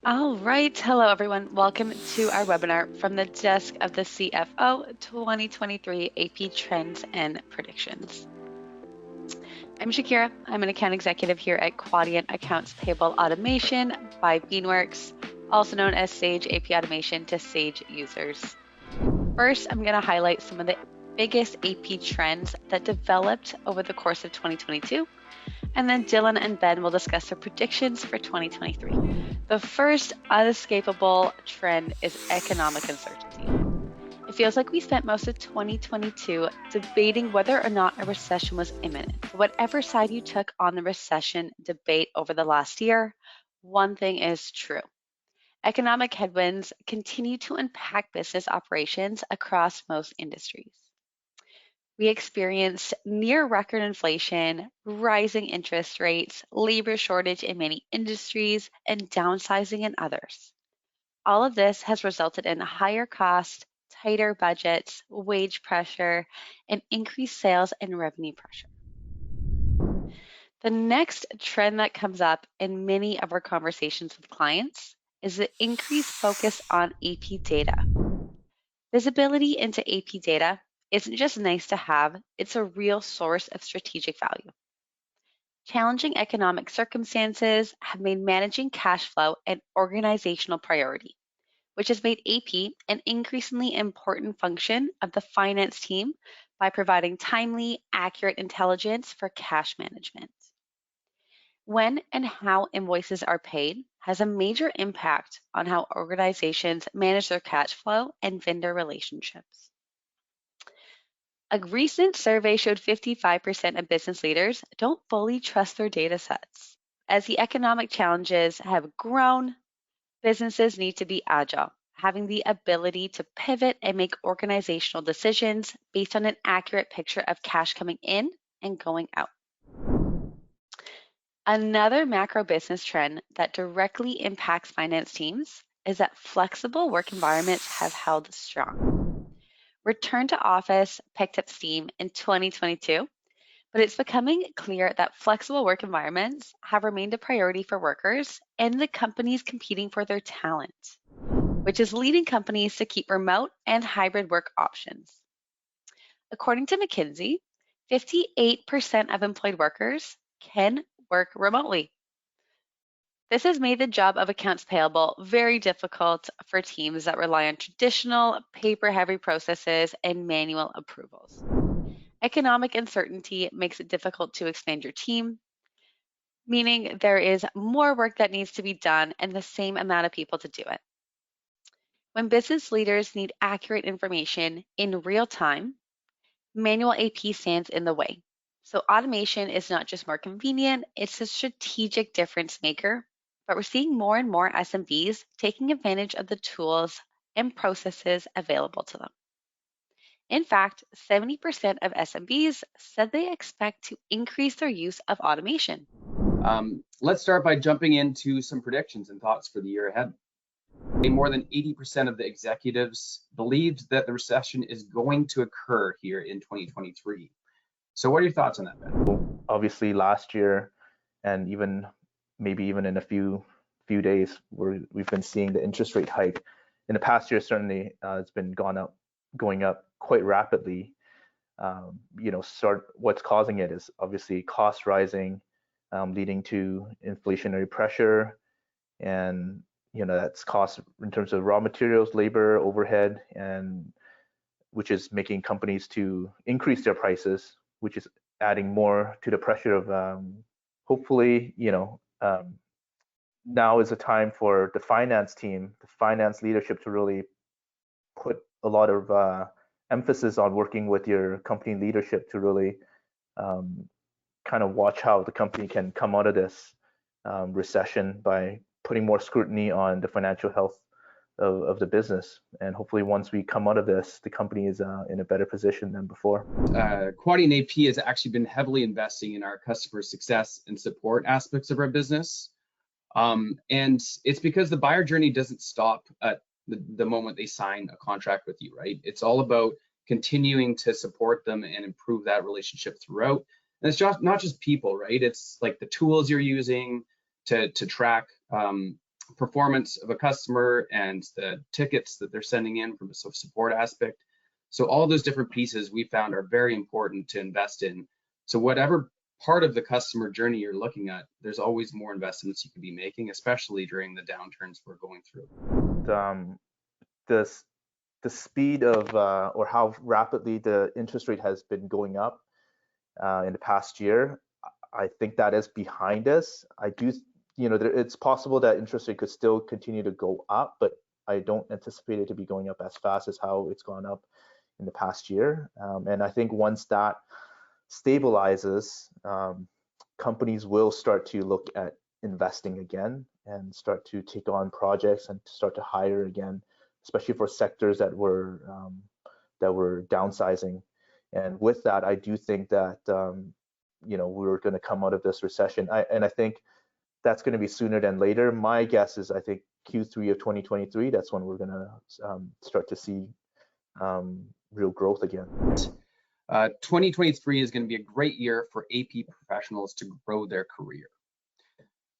All right. Hello, everyone. Welcome to our webinar from the desk of the CFO 2023 AP Trends and Predictions. I'm Shakira. I'm an account executive here at Quadient Accounts Payable Automation by Beanworks, also known as Sage AP Automation to Sage users. First, I'm going to highlight some of the biggest AP trends that developed over the course of 2022. And then Dylan and Ben will discuss their predictions for 2023. The first unescapable trend is economic uncertainty. It feels like we spent most of 2022 debating whether or not a recession was imminent. Whatever side you took on the recession debate over the last year, one thing is true. Economic headwinds continue to impact business operations across most industries. We experienced near record inflation, rising interest rates, labor shortage in many industries, and downsizing in others. All of this has resulted in higher costs, tighter budgets, wage pressure, and increased sales and revenue pressure. The next trend that comes up in many of our conversations with clients is the increased focus on AP data. Visibility into AP data isn't just nice to have, it's a real source of strategic value. Challenging economic circumstances have made managing cash flow an organizational priority, which has made AP an increasingly important function of the finance team by providing timely, accurate intelligence for cash management. When and how invoices are paid has a major impact on how organizations manage their cash flow and vendor relationships. A recent survey showed 55% of business leaders don't fully trust their data sets. As the economic challenges have grown, businesses need to be agile, having the ability to pivot and make organizational decisions based on an accurate picture of cash coming in and going out. Another macro business trend that directly impacts finance teams is that flexible work environments have held strong. Return to office picked up steam in 2022, but it's becoming clear that flexible work environments have remained a priority for workers and the companies competing for their talent, which is leading companies to keep remote and hybrid work options. According to McKinsey, 58% of employed workers can work remotely. This has made the job of accounts payable very difficult for teams that rely on traditional, paper-heavy processes and manual approvals. Economic uncertainty makes it difficult to expand your team, meaning there is more work that needs to be done and the same amount of people to do it. When business leaders need accurate information in real time, manual AP stands in the way. So automation is not just more convenient, it's a strategic difference maker, but we're seeing more and more SMBs taking advantage of the tools and processes available to them. In fact, 70% of SMBs said they expect to increase their use of automation. Let's start by jumping into some predictions and thoughts for the year ahead. More than 80% of the executives believed that the recession is going to occur here in 2023. So what are your thoughts on that, Ben? Obviously last year, and maybe even in a few days, we've been seeing the interest rate hike. In the past year, certainly it's been going up quite rapidly. What's causing it is obviously cost rising, leading to inflationary pressure, and that's cost in terms of raw materials, labor, overhead, and which is making companies to increase their prices, which is adding more to the pressure of hopefully, now is a time for the finance team, the finance leadership to really put a lot of emphasis on working with your company leadership to really kind of watch how the company can come out of this recession by putting more scrutiny on the financial health of the business. And hopefully once we come out of this, the company is in a better position than before. Quadient AP has actually been heavily investing in our customer success and support aspects of our business. And it's because the buyer journey doesn't stop at the moment they sign a contract with you, right? It's all about continuing to support them and improve that relationship throughout. And it's not just people, right? It's like the tools you're using to track performance of a customer and the tickets that they're sending in from a support aspect. So all those different pieces we found are very important to invest in. So whatever part of the customer journey you're looking at, there's always more investments you could be making, especially during the downturns we're going through. The speed of or how rapidly the interest rate has been going up in the past year, I think that is behind us. I do, it's possible that interest rate could still continue to go up, but I don't anticipate it to be going up as fast as how it's gone up in the past year. And I think once that stabilizes, companies will start to look at investing again and start to take on projects and start to hire again, especially for sectors that were downsizing. And with that, I do think that we're going to come out of this recession. I think that's going to be sooner than later. My guess is I think Q3 of 2023. That's when we're going to start to see real growth again. 2023 is going to be a great year for AP professionals to grow their career.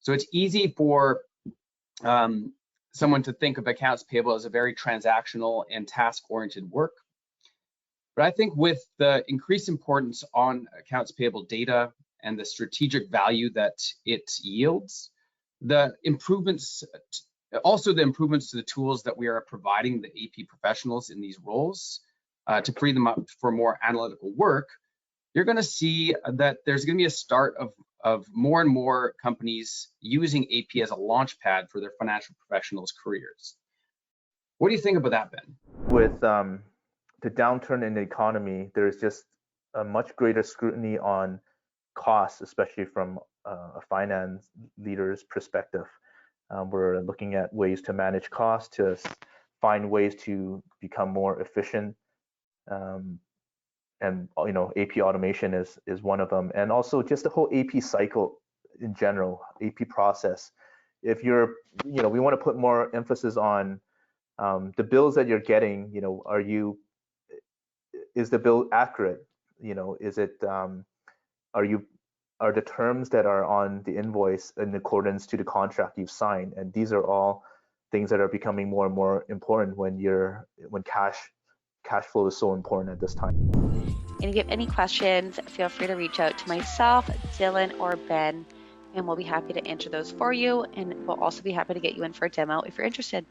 So it's easy for someone to think of accounts payable as a very transactional and task-oriented work. But I think with the increased importance on accounts payable data and the strategic value that it yields, the improvements to the tools that we are providing the AP professionals in these roles to free them up for more analytical work, you're going to see that there's going to be a start of more and more companies using AP as a launch pad for their financial professionals' careers. What do you think about that, Ben? With the downturn in the economy, there's just a much greater scrutiny on costs, especially from a finance leader's perspective. We're looking at ways to manage costs, to find ways to become more efficient. And AP automation is one of them, and also just the whole AP cycle in general, AP process. If you're, we want to put more emphasis on the bills that you're getting. Is the bill accurate? Is it are the terms that are on the invoice in accordance to the contract you've signed? And these are all things that are becoming more and more important when cash flow is so important at this time. And if you have any questions, feel free to reach out to myself, Dylan, or Ben, and we'll be happy to answer those for you. And we'll also be happy to get you in for a demo if you're interested.